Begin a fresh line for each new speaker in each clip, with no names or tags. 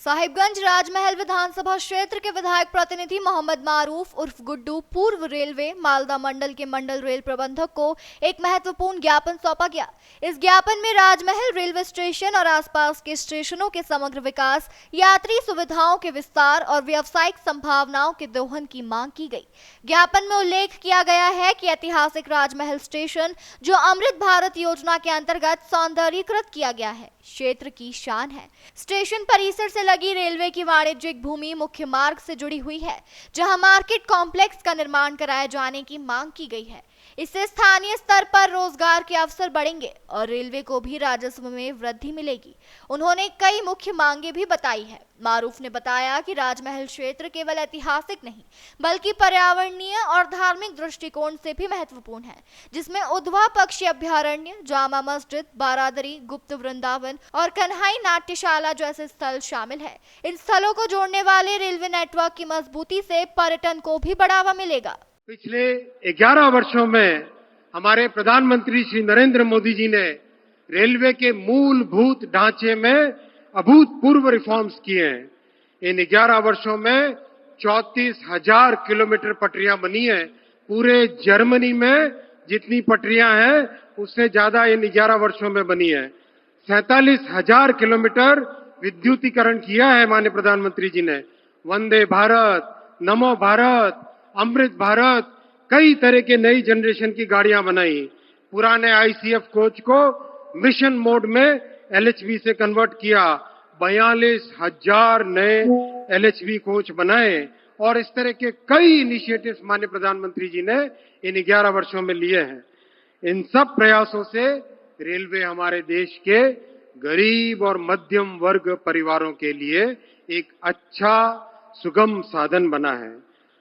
साहिबगंज राजमहल विधानसभा क्षेत्र के विधायक प्रतिनिधि मोहम्मद मारूफ उर्फ गुड्डू पूर्व रेलवे मालदा मंडल के मंडल रेल प्रबंधक को एक महत्वपूर्ण ज्ञापन सौंपा गया। इस ज्ञापन में राजमहल रेलवे स्टेशन और आसपास के स्टेशनों के समग्र विकास, यात्री सुविधाओं के विस्तार और व्यावसायिक संभावनाओं के दोहन की मांग की गई। ज्ञापन में उल्लेख किया गया है कि ऐतिहासिक राजमहल स्टेशन, जो अमृत भारत योजना के अंतर्गत सौंदर्यीकृत किया गया है, क्षेत्र की शान है। स्टेशन परिसर से लगी रेलवे की वाणिज्यिक भूमि मुख्य मार्ग से जुड़ी हुई है, जहां मार्केट कॉम्प्लेक्स का निर्माण कराए जाने की मांग की गई है। इससे स्थानीय स्तर पर रोजगार के अवसर बढ़ेंगे और रेलवे को भी राजस्व में वृद्धि मिलेगी। उन्होंने कई मुख्य मांगे भी बताई है। मारूफ ने बताया कि राजमहल क्षेत्र केवल ऐतिहासिक नहीं बल्कि पर्यावरणीय और धार्मिक दृष्टिकोण से भी महत्वपूर्ण है, जिसमें उधवा पक्षी अभ्यारण्य, जामा मस्जिद, बारादरी, गुप्त वृंदावन और कन्हाई नाट्यशाला जैसे स्थल शामिल है। इन स्थलों को जोड़ने वाले रेलवे नेटवर्क की मजबूती से पर्यटन को भी बढ़ावा मिलेगा।
पिछले 11 वर्षों में हमारे प्रधानमंत्री श्री नरेंद्र मोदी जी ने रेलवे के मूलभूत ढांचे में अभूतपूर्व रिफॉर्म्स किए हैं। इन 11 वर्षों में 34,000 किलोमीटर पटरियां बनी हैं। पूरे जर्मनी में जितनी पटरियां हैं उससे ज्यादा इन 11 वर्षों में बनी है। 47,000 किलोमीटर विद्युतीकरण किया है माननीय प्रधानमंत्री जी ने। वंदे भारत, नमो भारत, अमृत भारत, कई तरह के नई जनरेशन की गाड़ियां बनाई। पुराने आईसीएफ कोच को मिशन मोड में एलएचबी से कन्वर्ट किया। 42,000 नए एलएचबी कोच बनाए और इस तरह के कई इनिशिएटिव्स माननीय प्रधानमंत्री जी ने इन 11 वर्षों में लिए हैं। इन सब प्रयासों से रेलवे हमारे देश के गरीब और मध्यम वर्ग परिवारों के लिए एक अच्छा सुगम साधन बना है।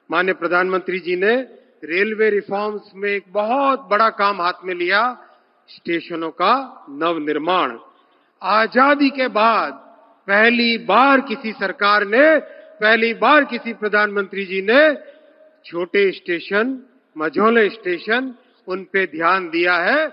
माननीय प्रधानमंत्री जी ने रेलवे रिफॉर्म्स में एक बहुत बड़ा काम हाथ में लिया, स्टेशनों का नवनिर्माण। आजादी के बाद पहली बार किसी सरकार ने, पहली बार किसी प्रधानमंत्री जी ने छोटे स्टेशन, मझोले स्टेशन, उन पे ध्यान दिया है।